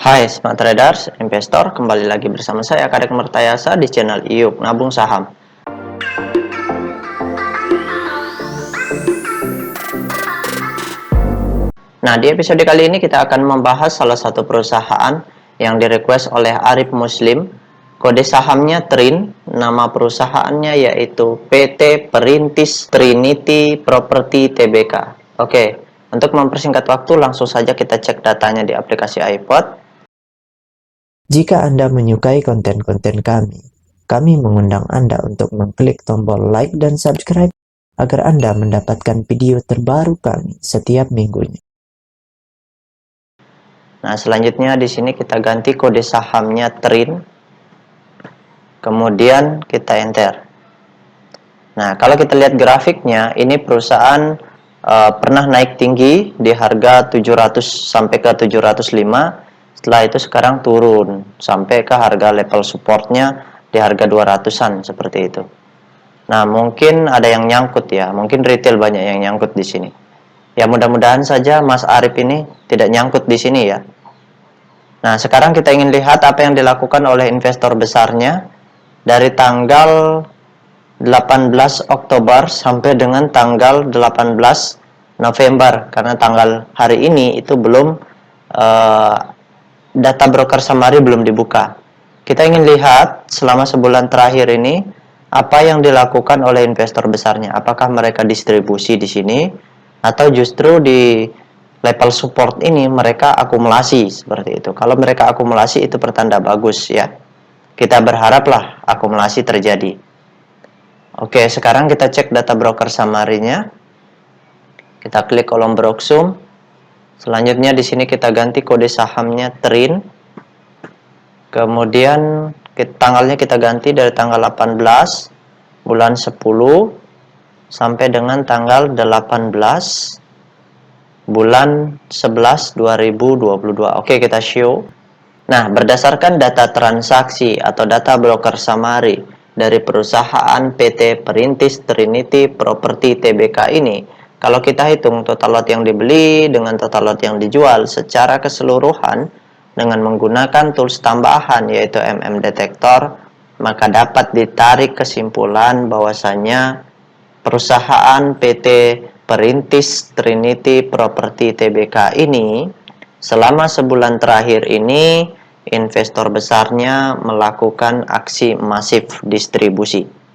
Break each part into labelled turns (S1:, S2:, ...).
S1: Hai Smart Traders, investor, kembali lagi bersama saya Kadek Mertayasa di channel IYUK Nabung Saham. Nah, di episode kali ini kita akan membahas salah satu perusahaan yang direquest oleh Arif Muslim. Kode sahamnya TRIN, nama perusahaannya yaitu PT Perintis Trinity Property Tbk. Oke, untuk mempersingkat waktu langsung saja kita cek datanya di aplikasi iPod.
S2: Jika Anda menyukai konten-konten kami mengundang Anda untuk mengklik tombol like dan subscribe agar Anda mendapatkan video terbaru kami setiap minggunya.
S1: Nah, selanjutnya di sini kita ganti kode sahamnya TRIN. Kemudian kita enter. Nah, kalau kita lihat grafiknya, ini perusahaan pernah naik tinggi di harga 700 sampai ke 705. Setelah itu sekarang turun sampai ke harga level supportnya di harga 200-an seperti itu. Nah, mungkin ada yang nyangkut ya, mungkin retail banyak yang nyangkut di sini. Ya, mudah-mudahan saja Mas Arif ini tidak nyangkut di sini ya. Nah, sekarang kita ingin lihat apa yang dilakukan oleh investor besarnya dari tanggal 18 Oktober sampai dengan tanggal 18 November, karena tanggal hari ini itu belum data broker summary belum dibuka. Kita ingin lihat selama sebulan terakhir ini apa yang dilakukan oleh investor besarnya. Apakah mereka distribusi di sini atau justru di level support ini mereka akumulasi seperti itu. Kalau mereka akumulasi itu pertanda bagus ya. Kita berharaplah akumulasi terjadi. Oke, sekarang kita cek data broker summary-nya. Kita klik kolom Broksum. Selanjutnya di sini kita ganti kode sahamnya TRIN. Kemudian tanggalnya kita ganti dari tanggal 18 bulan 10 sampai dengan tanggal 18 bulan 11 2022. Oke, kita show. Nah, berdasarkan data transaksi atau data broker summary dari perusahaan PT Perintis Trinity Property Tbk ini, kalau kita hitung total lot yang dibeli dengan total lot yang dijual secara keseluruhan dengan menggunakan tools tambahan yaitu Detektor, maka dapat ditarik kesimpulan bahwasanya perusahaan PT Perintis Trinity Property Tbk ini selama sebulan terakhir ini investor besarnya melakukan aksi masif distribusi.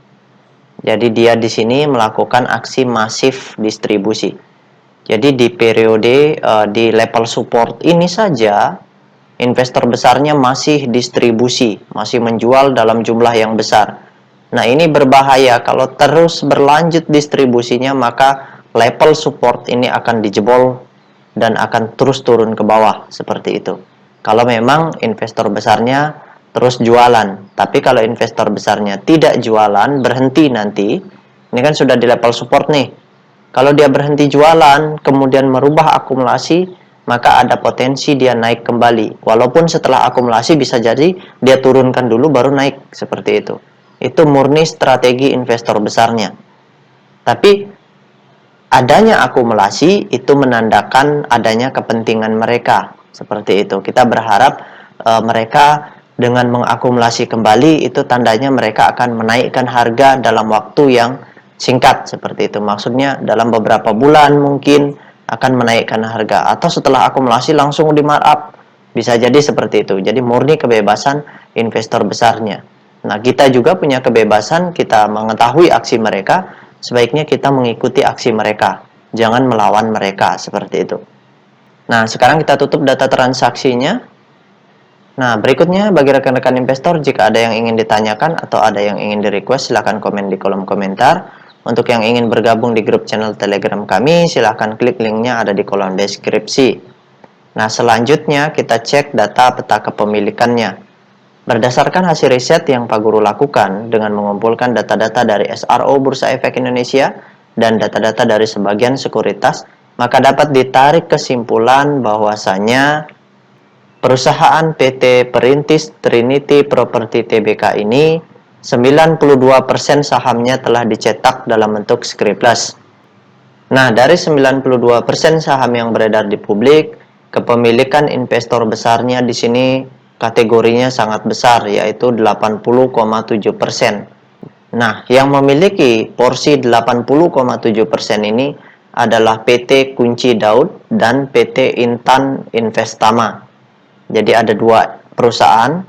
S1: Jadi dia di sini melakukan aksi masif distribusi. Jadi di periode di level support ini saja investor besarnya masih distribusi, masih menjual dalam jumlah yang besar. Nah, ini berbahaya kalau terus berlanjut distribusinya, maka level support ini akan dijebol dan akan terus turun ke bawah seperti itu. Kalau memang investor besarnya terus jualan, tapi kalau investor besarnya tidak jualan, berhenti nanti, ini kan sudah di level support nih. Kalau dia berhenti jualan, kemudian merubah akumulasi, maka ada potensi dia naik kembali. Walaupun setelah akumulasi bisa jadi dia turunkan dulu baru naik seperti itu. Itu murni strategi investor besarnya. Tapi adanya akumulasi itu menandakan adanya kepentingan mereka. Seperti itu. Kita berharap mereka dengan mengakumulasi kembali itu tandanya mereka akan menaikkan harga dalam waktu yang singkat seperti itu. Maksudnya dalam beberapa bulan mungkin akan menaikkan harga atau setelah akumulasi langsung di markup. Bisa jadi seperti itu. Jadi murni kebebasan investor besarnya. Nah, kita juga punya kebebasan, kita mengetahui aksi mereka, sebaiknya kita mengikuti aksi mereka. Jangan melawan mereka seperti itu. Nah, sekarang kita tutup data transaksinya. Nah, berikutnya bagi rekan-rekan investor, jika ada yang ingin ditanyakan atau ada yang ingin di-request, silahkan komen di kolom komentar. Untuk yang ingin bergabung di grup channel Telegram kami, silahkan klik linknya ada di kolom deskripsi. Nah, selanjutnya kita cek data peta kepemilikannya. Berdasarkan hasil riset yang Pak Guru lakukan dengan mengumpulkan data-data dari SRO Bursa Efek Indonesia dan data-data dari sebagian sekuritas, maka dapat ditarik kesimpulan bahwasanya perusahaan PT Perintis Trinity Property Tbk ini 92% sahamnya telah dicetak dalam bentuk scriptless. Nah, dari 92% saham yang beredar di publik, kepemilikan investor besarnya di sini kategorinya sangat besar, yaitu 80,7%. Nah, yang memiliki porsi 80,7% ini adalah PT Kunci Daud dan PT Intan Investama. Jadi ada dua perusahaan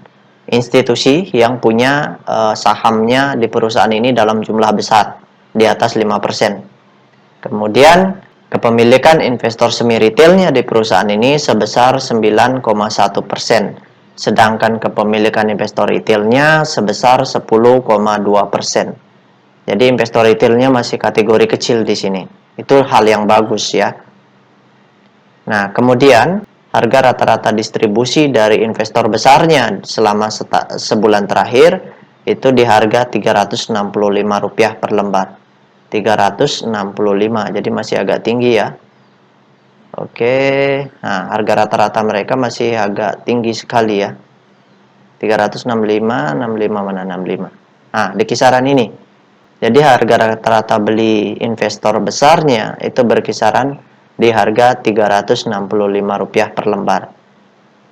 S1: institusi yang punya sahamnya di perusahaan ini dalam jumlah besar, di atas 5%. Kemudian kepemilikan investor semi retailnya di perusahaan ini sebesar 9,1%, sedangkan kepemilikan investor retailnya sebesar 10,2%. Jadi investor retailnya masih kategori kecil di sini. Itu hal yang bagus ya. Nah, kemudian harga rata-rata distribusi dari investor besarnya selama sebulan terakhir itu di harga Rp365 per lembar. 365, jadi masih agak tinggi ya. Oke, nah harga rata-rata mereka masih agak tinggi sekali ya. 365, 65 mana 65. Nah, di kisaran ini. Jadi harga rata-rata beli investor besarnya itu berkisaran di harga Rp365 per lembar.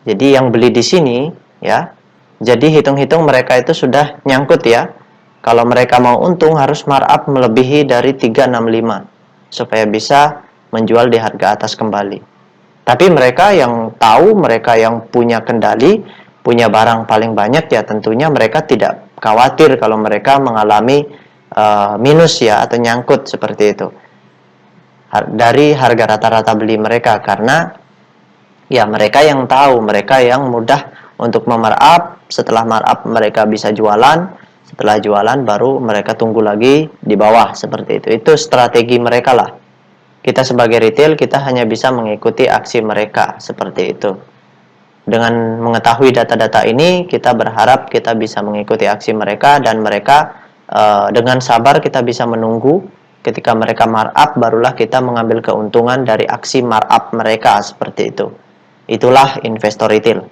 S1: Jadi yang beli di sini ya. Jadi hitung-hitung mereka itu sudah nyangkut ya. Kalau mereka mau untung harus markup melebihi dari 365 supaya bisa menjual di harga atas kembali. Tapi mereka yang tahu, mereka yang punya kendali, punya barang paling banyak ya tentunya mereka tidak khawatir kalau mereka mengalami minus ya atau nyangkut seperti itu dari harga rata-rata beli mereka, karena ya mereka yang tahu, mereka yang mudah untuk memarkup. Setelah markup mereka bisa jualan, setelah jualan baru mereka tunggu lagi di bawah seperti itu. Itu strategi mereka lah. Kita sebagai retail kita hanya bisa mengikuti aksi mereka seperti itu. Dengan mengetahui data-data ini kita berharap kita bisa mengikuti aksi mereka, dan mereka dengan sabar kita bisa menunggu ketika mereka markup, barulah kita mengambil keuntungan dari aksi markup mereka seperti itu. Itulah investor retail.